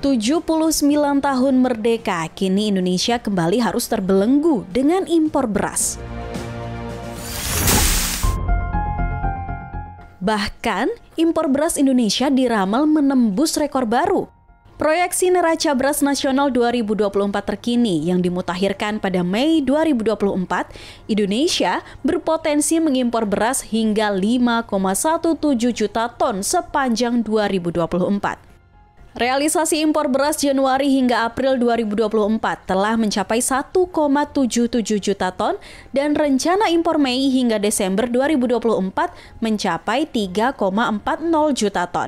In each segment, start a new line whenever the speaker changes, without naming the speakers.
79 tahun merdeka, kini Indonesia kembali harus terbelenggu dengan impor beras. Bahkan, impor beras Indonesia diramal menembus rekor baru. Proyeksi neraca beras nasional 2024 terkini yang dimutakhirkan pada Mei 2024, Indonesia berpotensi mengimpor beras hingga 5,17 juta ton sepanjang 2024. Realisasi impor beras Januari hingga April 2024 telah mencapai 1,77 juta ton dan rencana impor Mei hingga Desember 2024 mencapai 3,40 juta ton.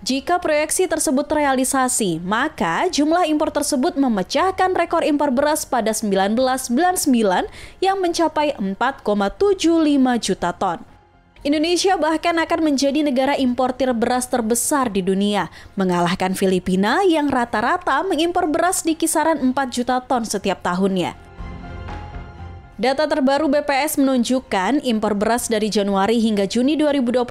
Jika proyeksi tersebut terrealisasi, maka jumlah impor tersebut memecahkan rekor impor beras pada 1999 yang mencapai 4,75 juta ton. Indonesia bahkan akan menjadi negara importir beras terbesar di dunia, mengalahkan Filipina yang rata-rata mengimpor beras di kisaran 4 juta ton setiap tahunnya. Data terbaru BPS menunjukkan impor beras dari Januari hingga Juni 2024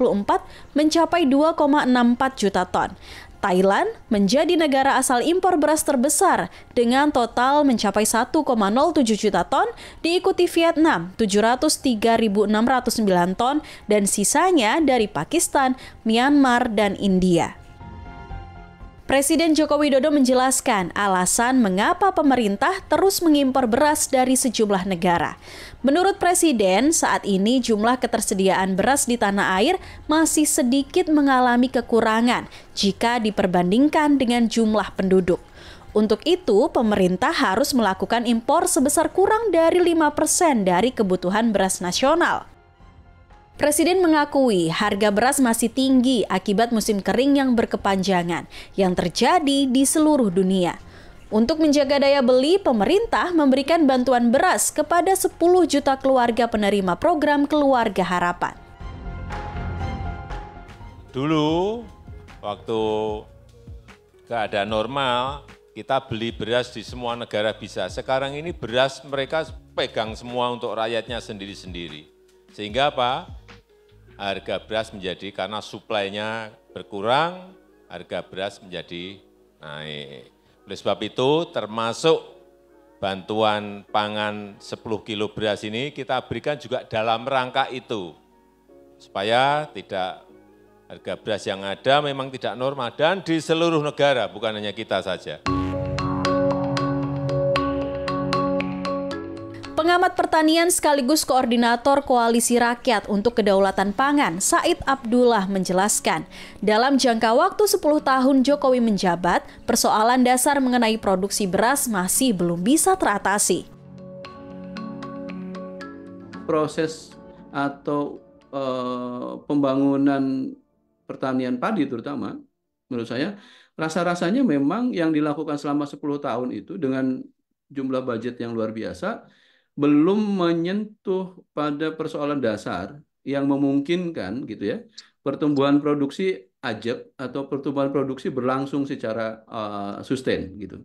mencapai 2,64 juta ton. Thailand menjadi negara asal impor beras terbesar dengan total mencapai 1,07 juta ton, diikuti Vietnam 703.609 ton dan sisanya dari Pakistan, Myanmar, dan India. Presiden Joko Widodo menjelaskan alasan mengapa pemerintah terus mengimpor beras dari sejumlah negara. Menurut Presiden, saat ini jumlah ketersediaan beras di tanah air masih sedikit mengalami kekurangan jika diperbandingkan dengan jumlah penduduk. Untuk itu, pemerintah harus melakukan impor sebesar kurang dari 5% dari kebutuhan beras nasional. Presiden mengakui harga beras masih tinggi akibat musim kering yang berkepanjangan yang terjadi di seluruh dunia. Untuk menjaga daya beli, pemerintah memberikan bantuan beras kepada 10 juta keluarga penerima program Keluarga Harapan.
Dulu, waktu keadaan normal, kita beli beras di semua negara bisa. Sekarang ini beras mereka pegang semua untuk rakyatnya sendiri-sendiri. Sehingga apa? Harga beras menjadi, karena suplainya berkurang, harga beras menjadi naik. Oleh sebab itu, termasuk bantuan pangan 10 kilo beras ini kita berikan juga dalam rangka itu. Supaya tidak harga beras yang ada memang tidak normal dan di seluruh negara, bukan hanya kita saja.
Pengamat pertanian sekaligus koordinator Koalisi Rakyat untuk Kedaulatan Pangan, Said Abdullah menjelaskan, dalam jangka waktu 10 tahun Jokowi menjabat, persoalan dasar mengenai produksi beras masih belum bisa teratasi.
Proses atau pembangunan pertanian padi terutama, menurut saya, rasa-rasanya memang yang dilakukan selama 10 tahun itu dengan jumlah budget yang luar biasa, belum menyentuh pada persoalan dasar yang memungkinkan gitu ya pertumbuhan produksi ajab atau pertumbuhan produksi berlangsung secara sustain gitu.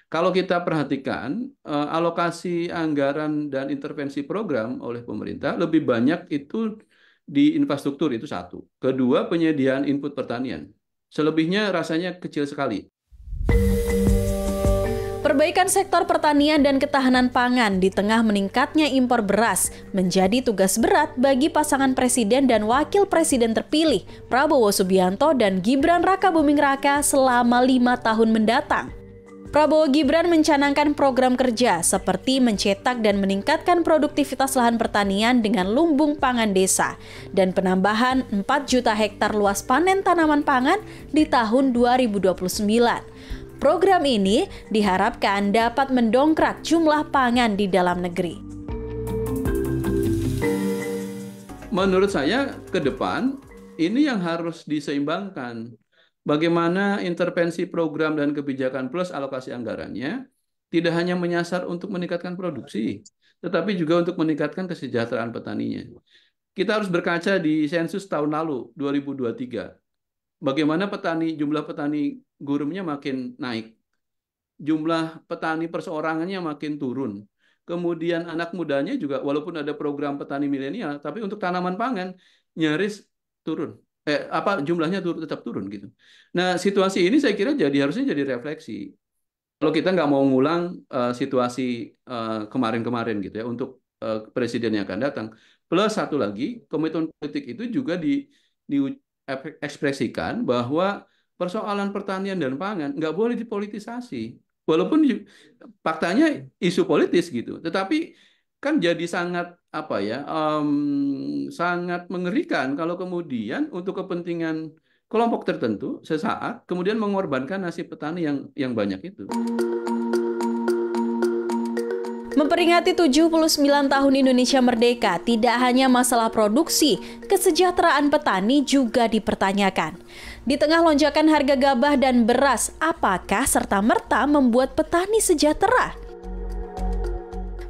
Kalau kita perhatikan alokasi anggaran dan intervensi program oleh pemerintah lebih banyak itu di infrastruktur, itu satu. Kedua, penyediaan input pertanian. Selebihnya rasanya kecil sekali.
Perbaikan sektor pertanian dan ketahanan pangan di tengah meningkatnya impor beras menjadi tugas berat bagi pasangan presiden dan wakil presiden terpilih Prabowo Subianto dan Gibran Rakabuming Raka selama 5 tahun mendatang. Prabowo Gibran mencanangkan program kerja seperti mencetak dan meningkatkan produktivitas lahan pertanian dengan lumbung pangan desa dan penambahan 4 juta hektar luas panen tanaman pangan di tahun 2029. Program ini diharapkan dapat mendongkrak jumlah pangan di dalam negeri.
Menurut saya ke depan ini yang harus diseimbangkan. Bagaimana intervensi program dan kebijakan plus alokasi anggarannya tidak hanya menyasar untuk meningkatkan produksi, tetapi juga untuk meningkatkan kesejahteraan petaninya. Kita harus berkaca di sensus tahun lalu, 2023. Bagaimana jumlah petani gurumnya makin naik, jumlah petani perseorangannya makin turun. Kemudian anak mudanya juga, walaupun ada program petani milenial, tapi untuk tanaman pangan nyaris turun. jumlahnya tetap turun gitu. Nah, situasi ini saya kira harusnya jadi refleksi. Kalau kita nggak mau ngulang situasi kemarin-kemarin gitu ya untuk presiden yang akan datang. Plus satu lagi, komitmen politik itu juga diekspresikan bahwa persoalan pertanian dan pangan nggak boleh dipolitisasi. Walaupun faktanya isu politis gitu, tetapi kan jadi sangat sangat mengerikan kalau kemudian untuk kepentingan kelompok tertentu sesaat kemudian mengorbankan nasib petani yang banyak itu.
Memperingati 79 tahun Indonesia Merdeka, tidak hanya masalah produksi, kesejahteraan petani juga dipertanyakan. Di tengah lonjakan harga gabah dan beras, apakah serta-merta membuat petani sejahtera?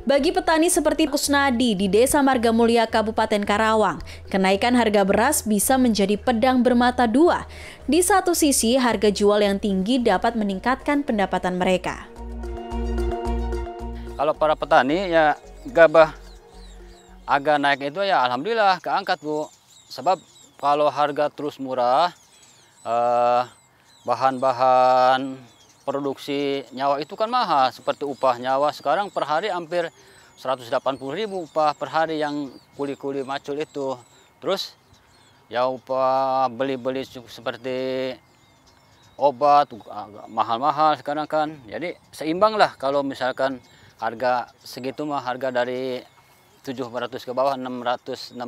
Bagi petani seperti Kusnadi di Desa Margamulya, Kabupaten Karawang, kenaikan harga beras bisa menjadi pedang bermata dua. Di satu sisi, harga jual yang tinggi dapat meningkatkan pendapatan mereka.
Kalau para petani ya gabah agak naik itu ya alhamdulillah keangkat Bu. Sebab kalau harga terus murah, bahan-bahan produksi nyawa itu kan mahal. Seperti upah nyawa sekarang per hari hampir 180.000 upah per hari yang kuli-kuli macul itu. Terus ya upah beli-beli seperti obat mahal-mahal sekarang kan. Jadi seimbang lah kalau misalkan harga segitu mah, harga dari 700 ke bawah, 665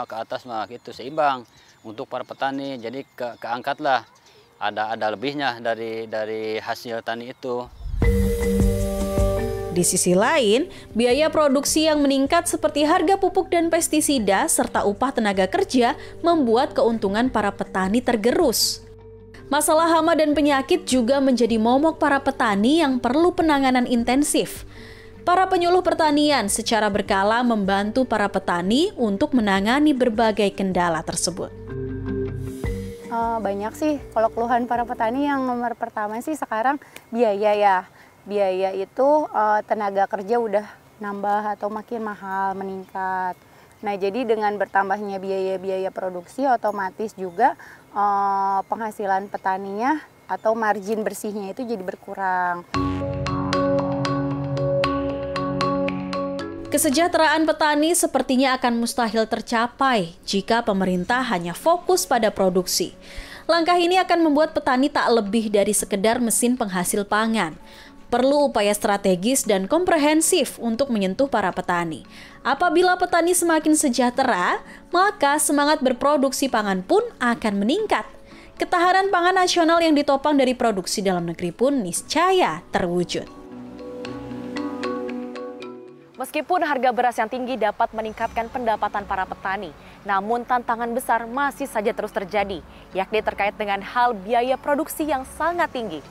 ke atas mah gitu seimbang untuk para petani. Jadi keangkat lah, ada lebihnya dari hasil tani itu.
Di sisi lain, biaya produksi yang meningkat seperti harga pupuk dan pestisida serta upah tenaga kerja membuat keuntungan para petani tergerus. Masalah hama dan penyakit juga menjadi momok para petani yang perlu penanganan intensif. Para penyuluh pertanian secara berkala membantu para petani untuk menangani berbagai kendala tersebut.
Banyak sih, kalau keluhan para petani yang nomor pertama sih sekarang biaya ya. Biaya itu tenaga kerja udah nambah atau makin mahal, meningkat. Nah, jadi dengan bertambahnya biaya-biaya produksi otomatis juga penghasilan petaninya atau margin bersihnya itu jadi berkurang.
Kesejahteraan petani sepertinya akan mustahil tercapai jika pemerintah hanya fokus pada produksi. Langkah ini akan membuat petani tak lebih dari sekedar mesin penghasil pangan. Perlu upaya strategis dan komprehensif untuk menyentuh para petani. Apabila petani semakin sejahtera, maka semangat berproduksi pangan pun akan meningkat. Ketahanan pangan nasional yang ditopang dari produksi dalam negeri pun niscaya terwujud.
Meskipun harga beras yang tinggi dapat meningkatkan pendapatan para petani, namun tantangan besar masih saja terus terjadi, yakni terkait dengan hal biaya produksi yang sangat tinggi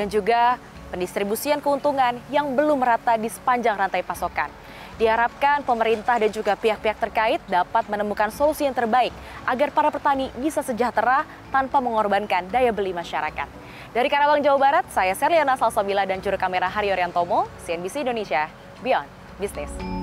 dan juga pendistribusian keuntungan yang belum merata di sepanjang rantai pasokan. Diharapkan pemerintah dan juga pihak-pihak terkait dapat menemukan solusi yang terbaik agar para petani bisa sejahtera tanpa mengorbankan daya beli masyarakat. Dari Karawang, Jawa Barat, saya Serliana Salsabila dan juru kamera Haryo Riantomo, CNBC Indonesia, Beyond Business.